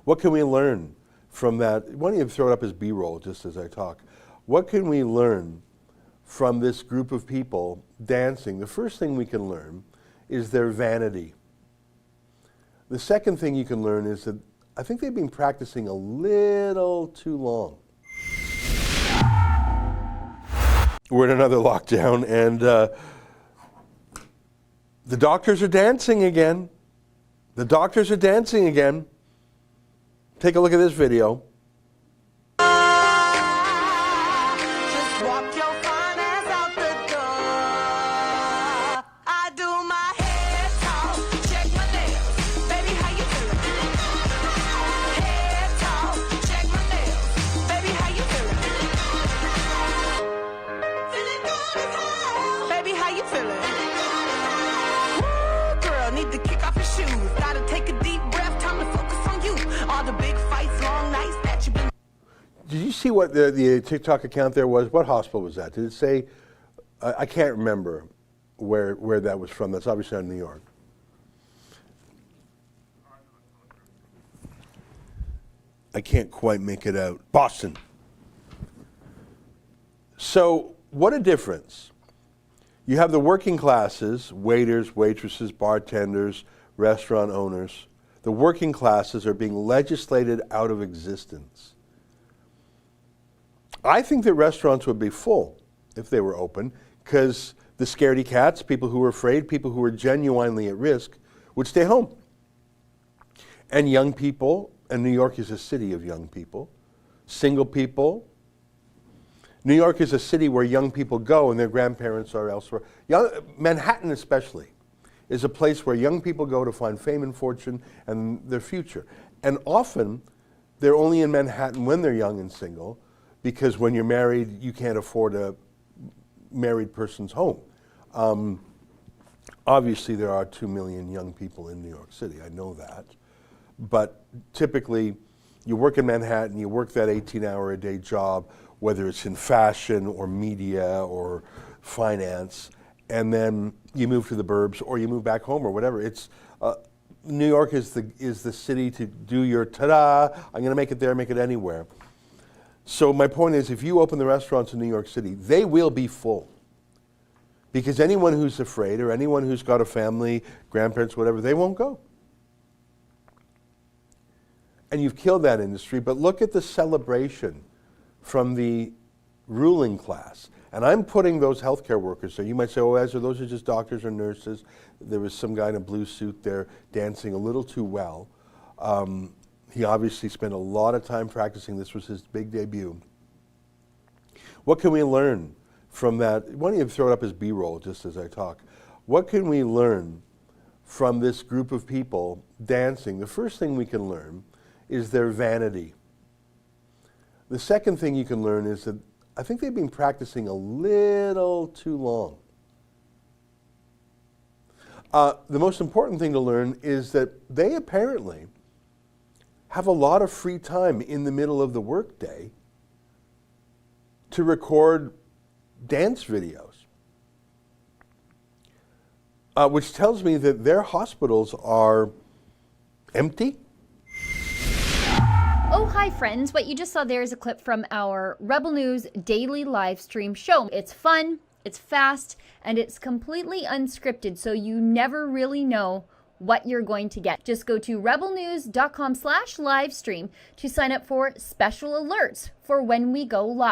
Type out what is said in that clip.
What can we learn from that? Why don't you throw it up as B-roll just as I talk? What can we learn from this group of people dancing? The first thing we can learn is their vanity. The second thing you can learn is that I think they've been practicing a little too long. We're in another lockdown, and the doctors are dancing again. The doctors are dancing again. Take a look at this video. Just walk your fine ass out the door. I do my head talk, check my nails. Baby, how you feeling? Head talk, check my nails. Baby, how you feeling? Feeling good as hell. Baby, how you feeling? Woo, girl, need to kick off your shoes. Gotta take a deep breath, time to focus on you. All the big fights, long nights that you've been. Did you see what the TikTok account there was? What hospital was that? Did it say? I can't remember where that was from. That's obviously out of New York. I can't quite make it out. Boston. So what a difference. You have the working classes, waiters, waitresses, bartenders, restaurant owners. The working classes are being legislated out of existence. I think that restaurants would be full if they were open, because the scaredy cats, people who were afraid, people who were genuinely at risk, would stay home. And young people, and New York is a city of young people, single people. New York is a city where young people go and their grandparents are elsewhere. Manhattan especially is a place where young people go to find fame and fortune and their future. And often, they're only in Manhattan when they're young and single, because when you're married, you can't afford a married person's home. Obviously, there are 2 million young people in New York City, I know that. But typically, you work in Manhattan, you work that 18-hour-a-day job, whether it's in fashion or media or finance, and then you move to the burbs or you move back home or whatever. It's New York is the city to do your ta-da, I'm going to make it there, make it anywhere. So my point is, if you open the restaurants in New York City, they will be full. Because anyone who's afraid or anyone who's got a family, grandparents, whatever, they won't go. And you've killed that industry, but look at the celebration from the ruling class. And I'm putting those healthcare workers there. You might say, oh, Ezra, those are just doctors or nurses. There was some guy in a blue suit there dancing a little too well. He obviously spent a lot of time practicing. This was his big debut. What can we learn from that? Why don't you throw it up as B-roll just as I talk? What can we learn from this group of people dancing? The first thing we can learn is their vanity. The second thing you can learn is that I think they've been practicing a little too long. The most important thing to learn is that they apparently have a lot of free time in the middle of the workday to record dance videos, which tells me that their hospitals are empty. Oh, hi friends. What you just saw there is a clip from our Rebel News daily live stream show. It's fun, it's fast, and it's completely unscripted, so you never really know what you're going to get. Just go to rebelnews.com/livestream to sign up for special alerts for when we go live.